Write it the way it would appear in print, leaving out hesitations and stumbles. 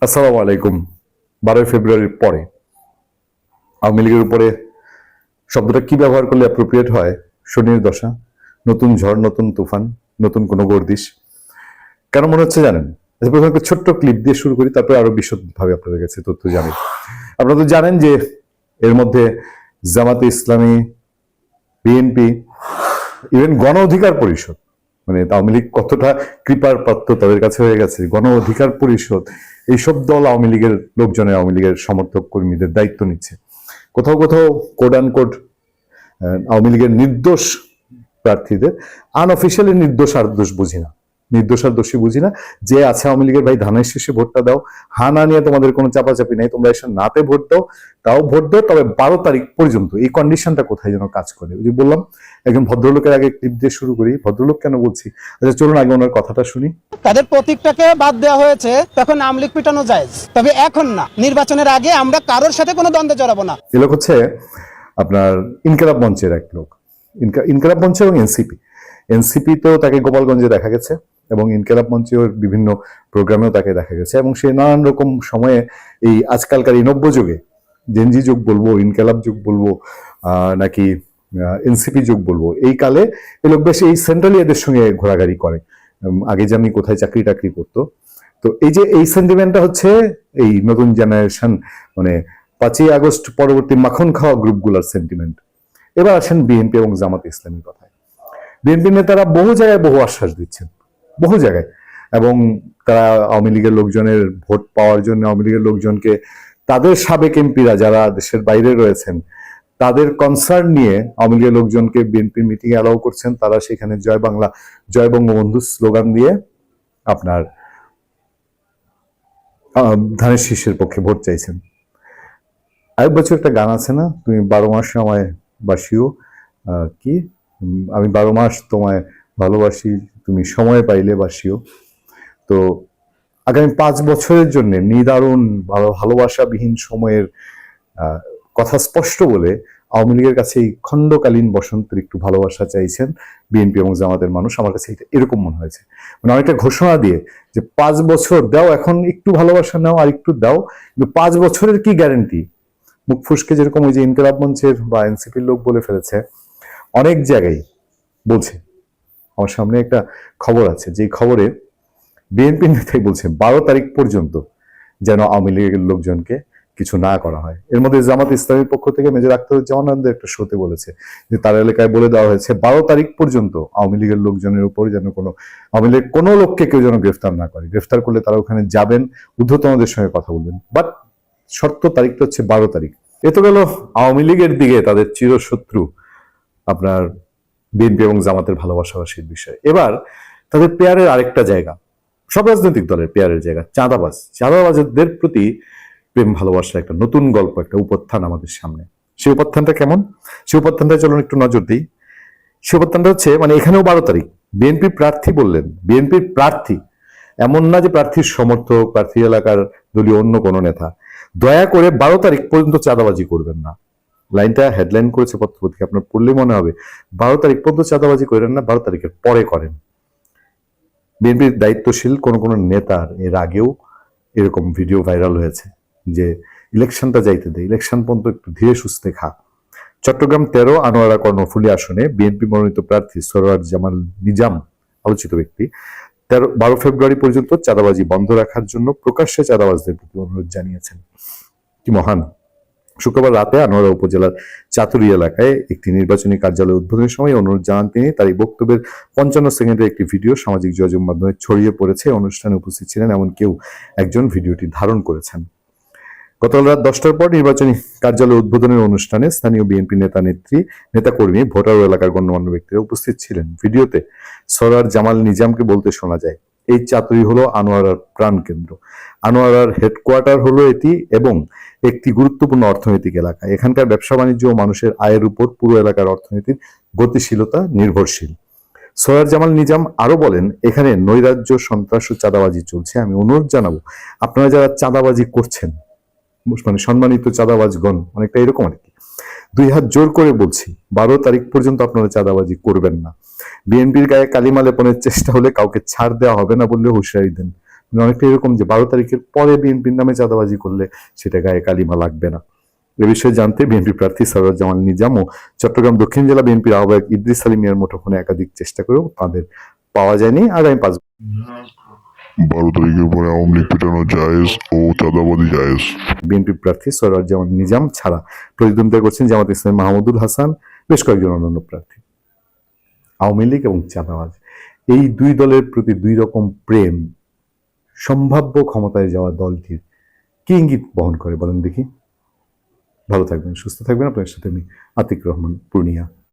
আসসালামু আলাইকুম। 12 ফেব্রুয়ারির পরে আওয়ামী লীগের উপরে শব্দটা কি ব্যবহার করলে অ্যাপ্রোপ্রিয়েট হয়? শনির দশা, নতুন ঝড়, নতুন তুফান, নতুন কোনো গর্দিশ। কেন মনে হচ্ছে জানেন? প্রথমে একটা ছোট্ট ক্লিপ দিয়ে শুরু করি, তারপরে আরো বিশদভাবে আপনাদের কাছে তথ্য জানি। আপনারা তো জানেন যে এর মধ্যে জামাতে ইসলামী, বিএনপি, ইভেন গণ অধিকার পরিষদ, মানে আওয়ামী লীগ কতটা কৃপার পাত্র তাদের কাছে হয়ে গেছে, গণ অধিকার পরিষদ এইসব দল আওয়ামী লীগের লোকজনের, আওয়ামী লীগের সমর্থক কর্মীদের দায়িত্ব নিচ্ছে। কোথাও কোথাও কোড অ্যান্ড কোড আওয়ামী লীগের নির্দোষ প্রার্থীদের, আনঅফিসিয়ালি নির্দোষ আর দোষ বুঝি না, নির্দোষ আর দোষী বুঝি না, যে আছে আওয়ামী লীগের ভাই ধানের শেষে ভোটটা দাও, হা না নিয়ে তোমাদের কোনো চাপাচাপি নাই, তোমরা এসে নাতে ভোট দাও, তাও ভোট দাও, তবে 12 তারিখ পর্যন্ত। এই কন্ডিশনটা কোথায় যেন কাজ করে। ওই যে বললাম একজন ভদ্রলোকের আগে ক্লিপ দিয়ে শুরু করি। ভদ্রলোক কেন বলছি, আচ্ছা চলুন আগে ওনার কথাটা শুনি। তাদের প্রতীকটাকে বাদ দেওয়া হয়েছে, তখন আওয়ামী লীগ পিটানো জায়েজ, তবে এখন না। নির্বাচনের আগে আমরা কারোর সাথে কোনো দ্বন্দ্বে জড়াবো না। এ লোক হচ্ছে আপনার ইনকিলাব মঞ্চের এক লোক, ইনকিলাব মঞ্চ এবং এনসিপি। এনসিপি তো তাকে গোপালগঞ্জে দেখা গেছে এবং ইনকিলাব মঞ্চের বিভিন্ন প্রোগ্রামেও তাকে দেখা গেছে, এবং সে নানান রকম সময়ে এই আজকালকার এই নব্য যুগে, জেনজি যুগ বলবো, ইনকিলাব যুগ বলবো, নাকি এনসিপি যুগ বলবো, এই কালে এই লোক বেশ এই সেন্ট্রালি এদের সঙ্গে ঘোরাঘুরি করে। আগে যে আমি কোথায় চাকরি টাকরি করতো, তো এই যে এই সেন্টিমেন্টটা হচ্ছে এই নতুন জেনারেশন, মানে 5ই আগস্ট পরবর্তী মাখন খাওয়া গ্রুপগুলোর সেন্টিমেন্ট। এবার আসেন বিএনপি এবং জামাত ইসলামীর কথায়। বিএনপি নেতারা বহু জায়গায় বহু আশ্বাস দিচ্ছেন, বহু জায়গায়, এবং তারা আওয়ামী লীগের লোকজনের ভোট পাওয়ার জন্য, আওয়ামী লীগের লোকজনকে তাদের সাবেক এমপিরা যারা দেশের বাইরে রয়েছেন তাদের কনসার্ন নিয়ে আওয়ামী লীগের লোকজনকে বিএনপির মিটিং অ্যালাউ করছেন। তারা সেখানে জয় বাংলা, জয় বঙ্গবন্ধু স্লোগান দিয়ে আপনার ধানের শীষের পক্ষে ভোট চাইছেন। আরেক বছর একটা গান আছে না, তুমি 12 মাস আমায় বাসিও, কি, আমি 12 মাস তোমায় ভালোবাসি, তুমি সময় পাইলে বাসিও। তো আগামী 5 বছরের জন্য নিদারুণ ভালোবাসাবিহীন সময়ের কথা স্পষ্ট বলে আওয়ামী লীগের কাছে এই খণ্ডকালীন বসন্তের একটু ভালোবাসা চাইছেন বিএনপি এবং জামাতের মানুষ। আমার কাছে এটা এরকম মনে হয়েছে, মানে অনেকটা ঘোষণা দিয়ে যে 5 বছর দাও, এখন একটু ভালোবাসা নাও, আর একটু দাও, কিন্তু 5 বছরের কি গ্যারেন্টি? মুখ ফুসকে যেরকম ওই যে ইনকিলাব মঞ্চের বা এনসিপির লোক বলে ফেলেছে, অনেক জায়গায় বলছে। আমার সামনে একটা খবর আছে, যে খবরে বিএনপি নেতাই বলছে 12 তারিখ পর্যন্ত যেন আওয়ামী লীগের লোকজনকে কিছু না করা হয়। এর মধ্যে জামাত ইসলামের পক্ষ থেকে মেজর আখতারুজ্জামান একটা শোতে বলেছে যে তার এলাকায় বলে দেওয়া হয়েছে 12 তারিখ পর্যন্ত আওয়ামী লীগের লোকজনের উপর যেন আওয়ামী লীগের কোনো লোককে কেউ যেন গ্রেফতার না করে। গ্রেফতার করলে তারা ওখানে যাবেন, ঊর্ধ্বতনদের সঙ্গে কথা বলবেন, বাট শর্ত তারিখটা হচ্ছে 12 তারিখ। এ তো গেল আওয়ামী লীগের দিকে তাদের চিরশত্রু আপনার বিএনপি এবং জামাতের ভালোবাসাবাসীর বিষয়। এবার তাদের পেয়ারের আরেকটা জায়গা, সব রাজনৈতিক দলের পেয়ারের জায়গা, চাঁদাবাজদের প্রতি প্রেম ভালোবাসার একটা নতুন গল্প, একটা উপাখ্যান আমাদের সামনে। সেই উপাখ্যানটা কেমন? সেই উপাখ্যানটা চলুন একটু নজর দিই। সেই উপাখ্যানটা হচ্ছে, মানে এখানেও 12 তারিখ বিএনপি প্রার্থী বললেন, বিএনপির প্রার্থী, এমন না যে প্রার্থীর সমর্থক, প্রার্থী এলাকার দলীয় অন্য কোনো নেতা, দয়া করে 12 তারিখ পর্যন্ত চাঁদাবাজি করবেন না। লাইনটা হেডলাইন করেছে পত্রপত্রিকা, আপনার পড়লে মনে হবে 12 তারিখ পর্যন্ত চাঁদাবাজি করেন না, 12 তারিখের পরে করেন। বিএনপির দায়িত্বশীল কোন কোন নেতার এর আগেও এরকম ভিডিও ভাইরাল হয়েছে যে ইলেকশনটা যাইতে দেয়, ইলেকশন পর্যন্ত একটু ধীরে সুস্থে খা। চট্টগ্রাম 13 আনোয়ারা কর্ণফুলী আসনে বিএনপি মনোনীত প্রার্থী সরোয়ার জামাল নিজাম, আলোচিত ব্যক্তি, 12 ফেব্রুয়ারি পর্যন্ত চাঁদাবাজি বন্ধ রাখার জন্য প্রকাশ্যে চাঁদাবাজদের প্রতি অনুরোধ জানিয়েছেন। কি মহান! শুক্রবার রাতে আনোয়ারা উপজেলার চাতুরি এলাকায় একটি নির্বাচনী কার্যালয় উদ্বোধনের সময় অনুরোধ জানান তিনি। তার এই বক্তব্যের 55 সেকেন্ডের একটি ভিডিও সামাজিক যোগাযোগ মাধ্যমে ছড়িয়ে পড়েছে। অনুষ্ঠানে উপস্থিত ছিলেন এমন কেউ একজন ভিডিওটি ধারণ করেছেন। গতকাল রাত 10টার পর নির্বাচনী কার্যালয় উদ্বোধনের অনুষ্ঠানে স্থানীয় বিএনপি নেতাকর্মী, ভোটার ও এলাকার গণ্যমান্য ব্যক্তিরা উপস্থিত ছিলেন। ভিডিওতে সরোয়ার জামাল নিজামকে বলতে শোনা যায়, এই চাতুরি হলো আনোয়ারার প্রাণকেন্দ্র, আনোয়ারার হেডকোয়ার্টার হলো এটি এবং একটি গুরুত্বপূর্ণ অর্থনৈতিক এলাকা। এখানকার ব্যবসা বাণিজ্য ও মানুষের আয়ের উপর পুরো এলাকার অর্থনীতির গতিশীলতা নির্ভরশীল। সরোয়ার জামাল নিজাম আরো বলেন, এখানে নৈরাজ্য, সন্ত্রাস ও চাঁদাবাজি চলছে। আমি অনুরোধ জানাবো, আপনারা যারা চাঁদাবাজি করছেন, মানে সম্মানিত চাঁদাবাজগণ, অনেকটা এরকম আর কি, 2 হাত জোর করে বলছি 12 তারিখ পর্যন্ত আপনারা চাঁদাবাজি করবেন না। বিএনপির গায়ে কালিমা লেপনের চেষ্টা হলে কাউকে ছাড় দেওয়া হবে না বললে হুঁশিয়ারি দেন। অনেকটা এরকম যে 12 তারিখের পরে বিএনপির নামে চাঁদাবাজি করলে সেটা গায়ে কালিমা লাগবে না। এ বিষয়ে জানতে বিএনপি প্রার্থী সরওয়ার জামান নিজাম ও চট্টগ্রাম দক্ষিণ জেলা বিএনপির আহ্বায়ক ইদ্রিস আলী মিয়ার মুঠোফোনে একাধিক চেষ্টা করেও তাদের পাওয়া যায়নি। আগামী 5 12 তারিখের পরে আওয়ামী লীগ পেটানো জায়েজ ও চাঁদাবাদি জায়েজ। বিএনপি প্রার্থী সরওয়ার জামান নিজাম ছাড়া প্রতিদ্বন্দ্বিতা করছেন জামাত ইসলামী মাহমুদুল হাসান, বেশ কয়েকজন অন্যান্য প্রার্থী। আওয়ামী লীগ এবং চাঁদাবাজ, এই দুই দলের প্রতি দুই রকম প্রেম সম্ভাব্য ক্ষমতায় যাওয়া দলটির কি ইঙ্গিত বহন করে বলেন দেখি। ভালো থাকবেন, সুস্থ থাকবেন। আপনার সাথে আমি আতিক রহমান, পূর্ণিয়া।